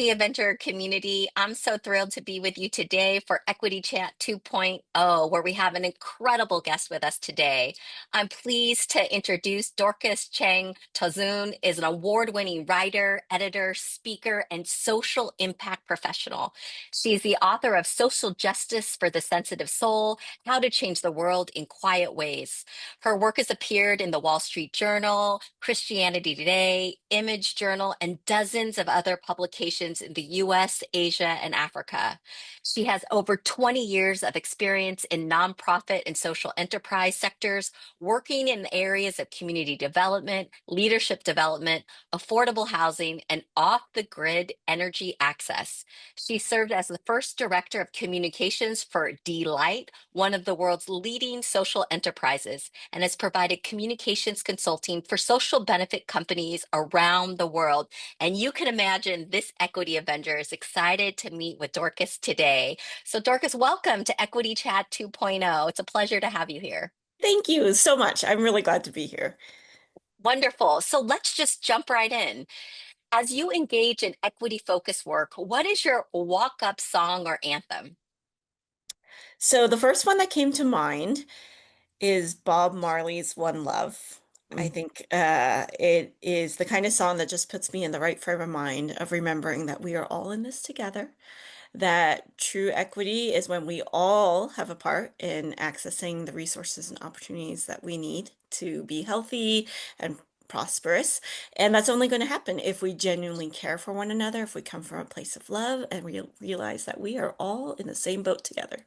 Equity Avenger community. I'm so thrilled to be with you today for Equity Chat 2.0, where we have an incredible guest with us today. I'm pleased to introduce Dorcas Cheng-Tozun is an award-winning writer, editor, speaker, and social impact professional. She's the author of Social Justice for the Sensitive Soul: How to Change the World in Quiet Ways. Her work has appeared in the Wall Street Journal, Christianity Today, Image Journal, and dozens of other publications in the US, Asia, and Africa. She has over 20 years of experience in nonprofit and social enterprise sectors, working in areas of community development, leadership development, affordable housing, and off the grid energy access. She served as the first director of communications for Delight, one of the world's leading social enterprises, and has provided communications consulting for social benefit companies around the world. And you can imagine this Equity Avenger is excited to meet with Dorcas today. So, Dorcas, welcome to Equity Chat 2.0. It's a pleasure to have you here. Thank you so much. I'm really glad to be here. Wonderful. So, let's just jump right in. As you engage in equity focused work, what is your walk up song or anthem? So the first one that came to mind is Bob Marley's One Love. I Mm. think it is the kind of song that just puts me in the right frame of mind of remembering that we are all in this together, that true equity is when we all have a part in accessing the resources and opportunities that we need to be healthy and prosperous. And that's only going to happen if we genuinely care for one another, if we come from a place of love and we realize that we are all in the same boat together.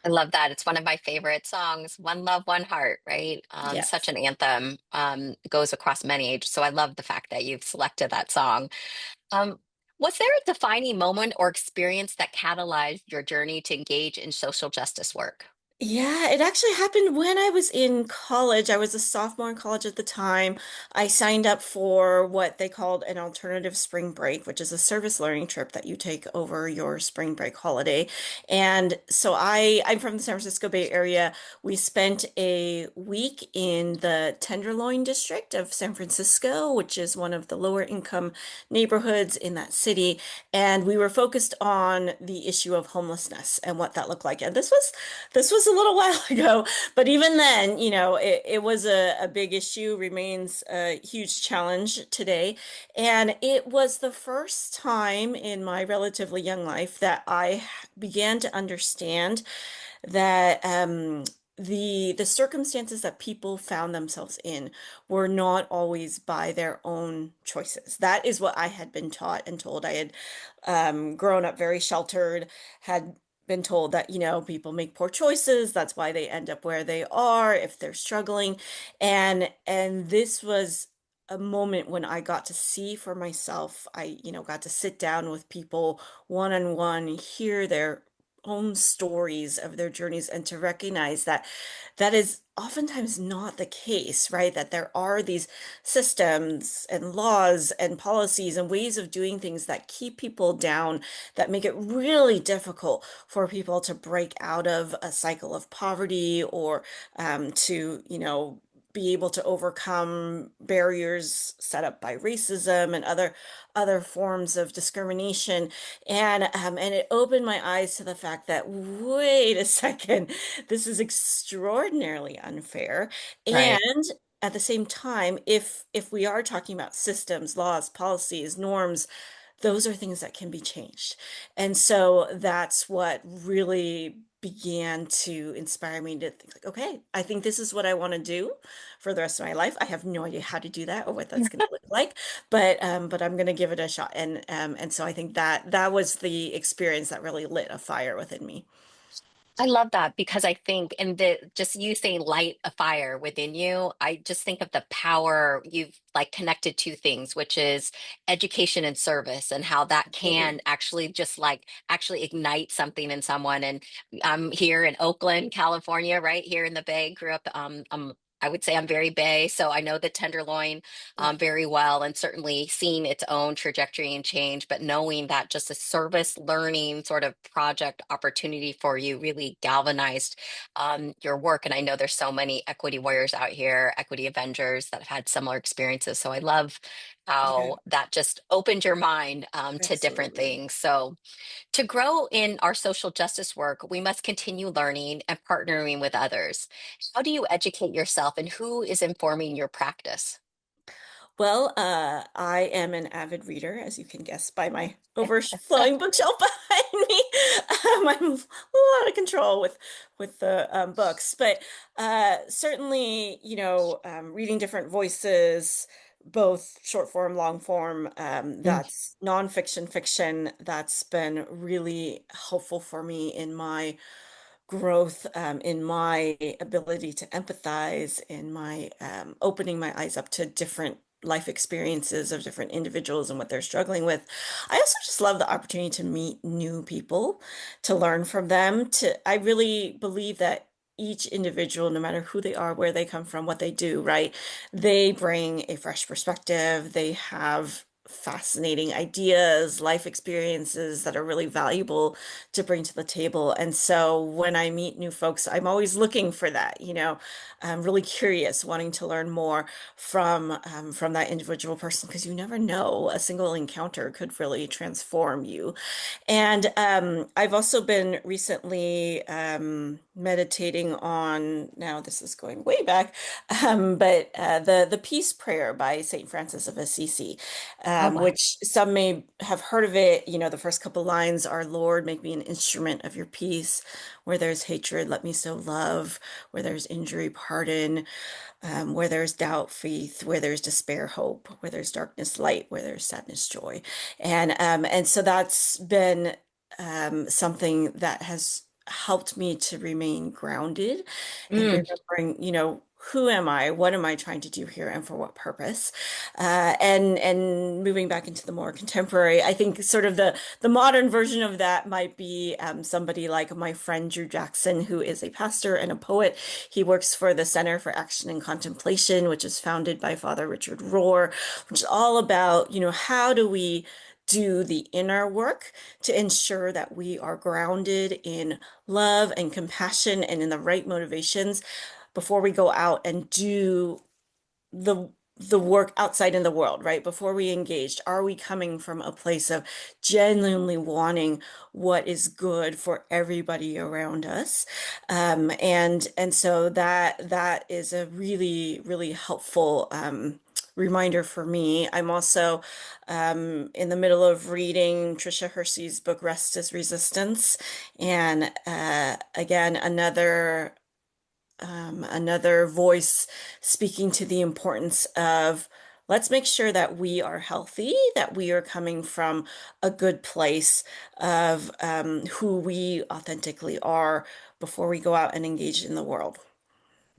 I love that. It's one of my favorite songs. One Love, One Heart, right? Such Yes. an anthem. It goes across many ages. So I love the fact that you've selected that song. Um, was there a defining moment or experience that catalyzed your journey to engage in social justice work? Yeah, it actually happened when I was in college. I was a sophomore in college at the time. I signed up for what they called an alternative spring break, which is a service learning trip that you take over your spring break holiday. And so I'm from the San Francisco Bay Area. We spent a week in the Tenderloin district of San Francisco, which is one of the lower income neighborhoods in that city. And we were focused on the issue of homelessness and what that looked like. And this was a little while ago, but even then, it was a big issue, remains a huge challenge today. And it was the first time in my relatively young life that I began to understand that the circumstances that people found themselves in were not always by their own choices. That is what I had been taught and told. I had grown up very sheltered, had been told that, people make poor choices. That's why they end up where they are if they're struggling. And this was a moment when I got to see for myself. I, got to sit down with people one on one, hear their own stories of their journeys, and to recognize that that is oftentimes not the case, right? That there are these systems and laws and policies and ways of doing things that keep people down, that make it really difficult for people to break out of a cycle of poverty or to, be able to overcome barriers set up by racism and other forms of discrimination. And it opened my eyes to the fact that, wait a second, this is extraordinarily unfair. Right. And at the same time, if we are talking about systems, laws, policies, norms, those are things that can be changed. And so that's what really began to inspire me to think like, okay, I think this is what I want to do for the rest of my life. I have no idea how to do that or what that's going to look like, but I'm going to give it a shot. And so I think that that was the experience that really lit a fire within me. I love that because I think, and the just you saying light a fire within you, I just think of the power you've like connected two things, which is education and service, and how that Absolutely. can actually just like actually ignite something in someone. And I'm here in Oakland, California, right here in the Bay. Grew up, I would say I'm very Bay, so I know the Tenderloin Yeah. very well, and certainly seeing its own trajectory and change, but knowing that just a service learning sort of project opportunity for you really galvanized your work. And I know there's so many equity warriors out here, equity Avengers that have had similar experiences. So I love how Yeah, that just opened your mind to different absolutely. things. So, to grow in our social justice work, we must continue learning and partnering with others. How do you educate yourself and who is informing your practice? Well, I am an avid reader, as you can guess by my overflowing bookshelf behind me. I'm a little out of control with the books, but certainly, reading different voices, both short form, long form, Mm, that's nonfiction, fiction. That's been really helpful for me in my growth, in my ability to empathize, in my opening my eyes up to different life experiences of different individuals and what they're struggling with. I also just love the opportunity to meet new people, to learn from them. I really believe that each individual, no matter who they are, where they come from, what they do, right? They bring a fresh perspective. They have fascinating ideas, life experiences that are really valuable to bring to the table. And so when I meet new folks, I'm always looking for that, I'm really curious, wanting to learn more from that individual person because you never know, a single encounter could really transform you. And I've also been recently meditating on, now this is going way back, but the Peace Prayer by Saint Francis of Assisi, oh, wow. which some may have heard of it. The first couple lines are, Lord, make me an instrument of your peace. Where there's hatred, let me sow love. Where there's injury, pardon. Where there's doubt, faith. Where there's despair, hope. Where there's darkness, light. Where there's sadness, joy. And so that's been something that has helped me to remain grounded and Mm, remembering, who am I? What am I trying to do here, and for what purpose? And moving back into the more contemporary, I think sort of the modern version of that might be somebody like my friend Drew Jackson, who is a pastor and a poet. He works for the Center for Action and Contemplation, which is founded by Father Richard Rohr, which is all about, how do we do the inner work to ensure that we are grounded in love and compassion and in the right motivations before we go out and do the the work outside in the world, right? Before we engaged, are we coming from a place of genuinely wanting what is good for everybody around us? And so that is a really, really helpful reminder for me. I'm also in the middle of reading Tricia Hersey's book Rest is Resistance, and again, another voice speaking to the importance of, let's make sure that we are healthy, that we are coming from a good place of who we authentically are before we go out and engage in the world.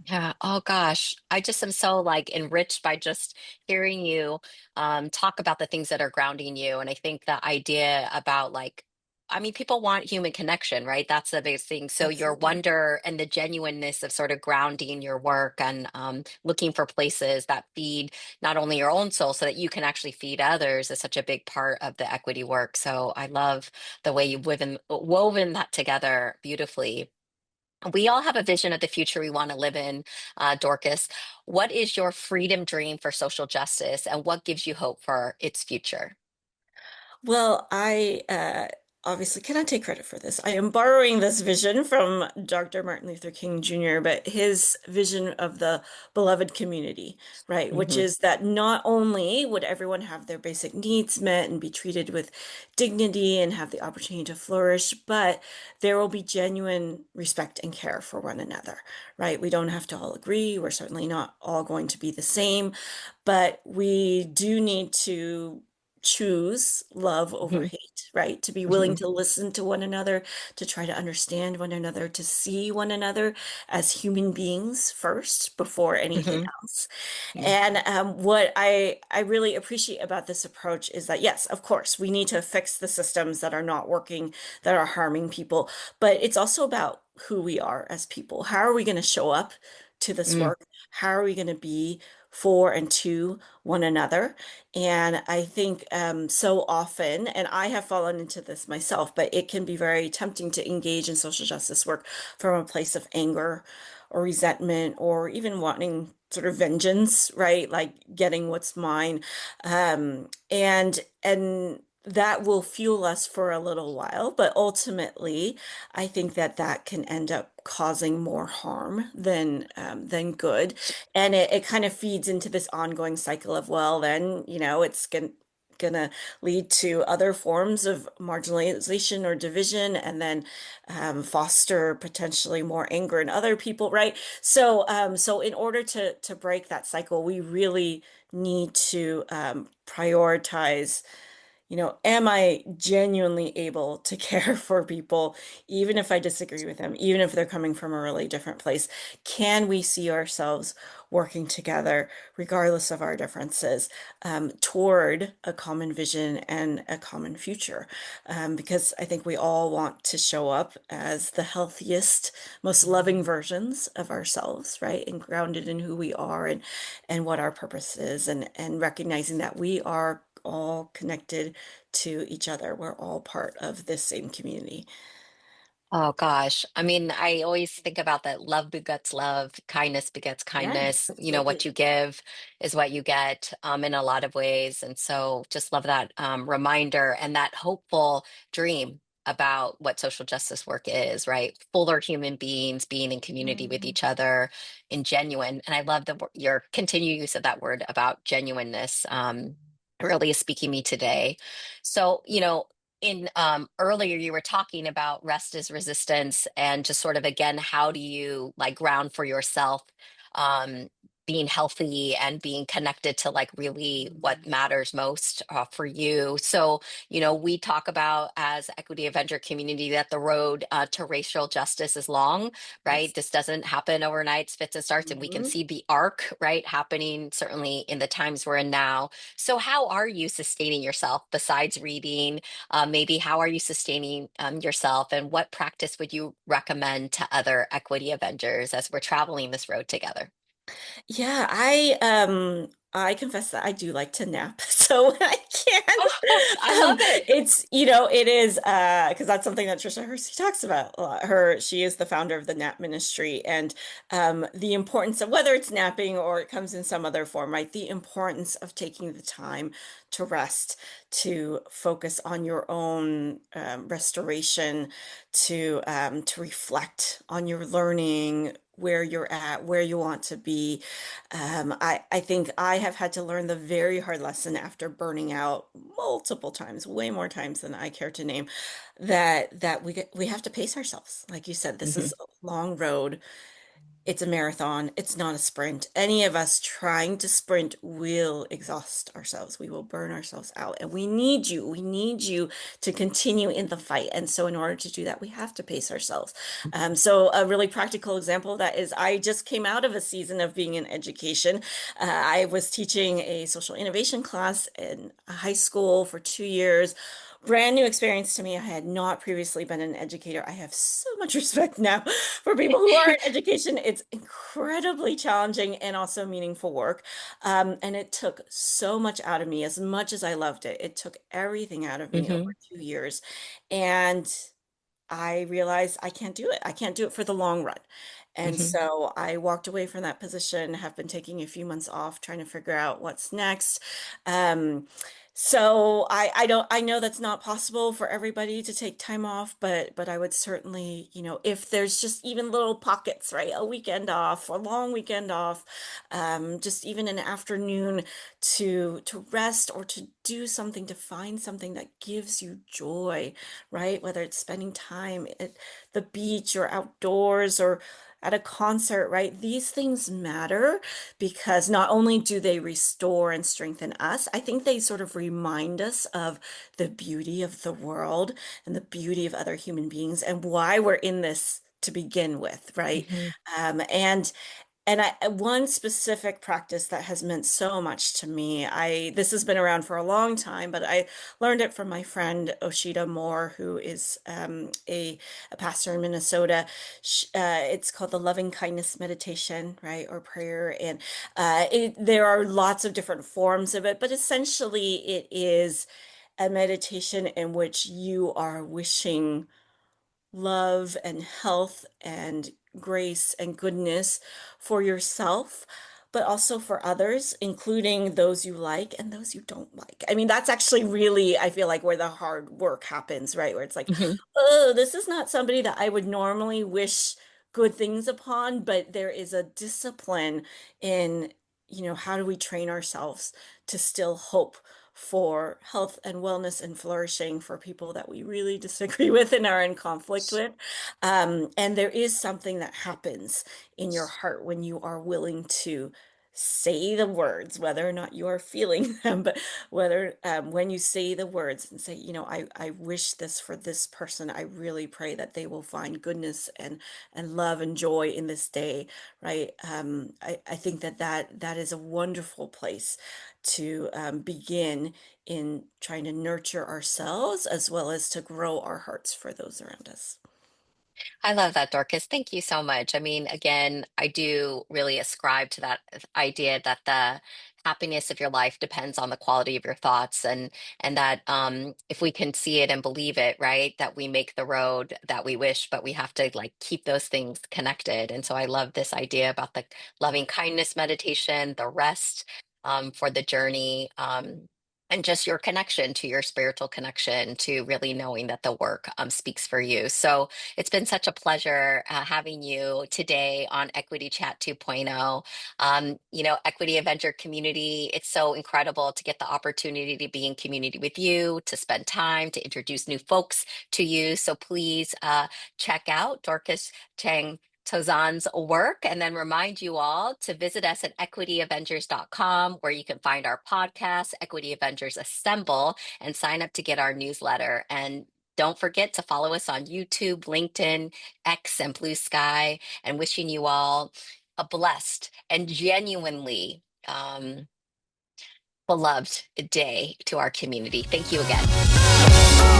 yeah. Oh gosh. I just am so like enriched by just hearing you talk about the things that are grounding you. And I think the idea about like, I mean, people want human connection, right? That's the biggest thing. So your Absolutely. wonder and the genuineness of sort of grounding your work and looking for places that feed not only your own soul so that you can actually feed others is such a big part of the equity work. So I love the way you've woven that together beautifully. We all have a vision of the future we want to live in, Dorcas. What is your freedom dream for social justice, and what gives you hope for its future? Well, I obviously cannot take credit for this. I am borrowing this vision from Dr. Martin Luther King Jr., but his vision of the beloved community, right? Which Hmm. is that not only would everyone have their basic needs met and be treated with dignity and have the opportunity to flourish, but there will be genuine respect and care for one another, right? We don't have to all agree. We're certainly not all going to be the same, but we do need to choose love over Hmm. hate, right? To be willing Hmm. to listen to one another, to try to understand one another, to see one another as human beings first before anything Hmm. else. Yeah. And what I really appreciate about this approach is that, yes, of course, we need to fix the systems that are not working, that are harming people, but it's also about who we are as people. How are we going to show up to this Mm. work? How are we going to be for and to one another? And I think so often, and I have fallen into this myself, but it can be very tempting to engage in social justice work from a place of anger or resentment or even wanting sort of vengeance, right? Like getting what's mine. And that will fuel us for a little while, but ultimately, I think that that can end up causing more harm than good. And it kind of feeds into this ongoing cycle of, well, then, it's gonna lead to other forms of marginalization or division, and then foster potentially more anger in other people, right? So in order to break that cycle, we really need to prioritize, am I genuinely able to care for people, even if I disagree with them, even if they're coming from a really different place? Can we see ourselves working together, regardless of our differences, toward a common vision and a common future? Because I think we all want to show up as the healthiest, most loving versions of ourselves, right? And grounded in who we are and what our purpose is, and recognizing that we are all connected to each other. We're all part of this same community. Oh gosh. I mean, I always think about that love begets love, kindness begets Yes, kindness. You know, what absolutely. you give is what you get, in a lot of ways. And so just love that reminder and that hopeful dream about what social justice work is, right? Fuller human beings being in community with Mhm. each other in genuine. And I love your continued use of that word about genuineness. Really is speaking me today. So, in earlier you were talking about rest is resistance and just sort of again how do you like ground for yourself, um being healthy and being connected to like really what Mhm. matters most for you. So we talk about as equity avenger community that the road to racial justice is long, right? Yes. This doesn't happen overnight, it's fits and starts, and we can Mhm. see the arc right happening certainly in the times we're in now. So how are you sustaining yourself besides reading? Maybe how are you sustaining yourself, and what practice would you recommend to other equity Avengers as we're traveling this road together? Yeah, I confess that I do like to nap. So when I can, Oh, I love it. it's, it is because that's something that Trisha Hersey talks about a lot. She is the founder of the Nap Ministry, and the importance of, whether it's napping or it comes in some other form, right? The importance of taking the time to rest, to focus on your own restoration, to reflect on your learning, where you're at, where you want to be. I think I have had to learn the very hard lesson after burning out multiple times, way more times than I care to name, that we have to pace ourselves. Like you said, this Hmm. is a long road. It's a marathon. It's not a sprint. Any of us trying to sprint will exhaust ourselves. We will burn ourselves out. And we need you. We need you to continue in the fight. And so, in order to do that, we have to pace ourselves. So, a really practical example of that is I just came out of a season of being in education. I was teaching a social innovation class in a high school for 2 years. Brand new experience to me. I had not previously been an educator. I have so much respect now for people who are in education. It's incredibly challenging and also meaningful work. And it took so much out of me, as much as I loved it. It took everything out of me over Hmm. 2 years. And I realized I can't do it. I can't do it for the long run. And Hmm. so I walked away from that position, have been taking a few months off, trying to figure out what's next. Um, so I don't, I know that's not possible for everybody to take time off, but I would certainly, if there's just even little pockets, right? A weekend off, a long weekend off, just even an afternoon to rest or to do something, to find something that gives you joy, right? Whether it's spending time at the beach or outdoors or at a concert, right? These things matter because not only do they restore and strengthen us, I think they sort of remind us of the beauty of the world and the beauty of other human beings and why we're in this to begin with, right? Hmm. And one specific practice that has meant so much to me, this has been around for a long time, but I learned it from my friend Oshita Moore, who is a pastor in Minnesota. It's called the loving kindness meditation, right, or prayer, and there are lots of different forms of it, but essentially it is a meditation in which you are wishing love and health and grace and goodness for yourself, but also for others, including those you like and those you don't like. I mean, that's actually really, I feel like, where the hard work happens, right? Where it's like, Mhm. oh, this is not somebody that I would normally wish good things upon, but there is a discipline in, how do we train ourselves to still hope for health and wellness and flourishing for people that we really disagree with and are in conflict with. And there is something that happens in your heart when you are willing to say the words, whether or not you are feeling them, but whether when you say the words and say, I wish this for this person. I really pray that they will find goodness and love and joy in this day, right? I think that is a wonderful place to begin in trying to nurture ourselves as well as to grow our hearts for those around us. I love that, Dorcas. Thank you so much. I mean, again, I do really ascribe to that idea that the happiness of your life depends on the quality of your thoughts, and that if we can see it and believe it, right, that we make the road that we wish, but we have to like keep those things connected. And so I love this idea about the loving kindness meditation, the rest for the journey. And just your connection to your spiritual connection to really knowing that the work speaks for you. So, it's been such a pleasure having you today on Equity Chat 2.0. Equity Avenger community, it's so incredible to get the opportunity to be in community with you, to spend time, to introduce new folks to you. So please check out Dorcas Cheng-Tozun's work, and then remind you all to visit us at equityavengers.com, where you can find our podcast, Equity Avengers Assemble, and sign up to get our newsletter. And don't forget to follow us on YouTube, LinkedIn, X, and Blue Sky. And wishing you all a blessed and genuinely beloved day to our community. Thank you again.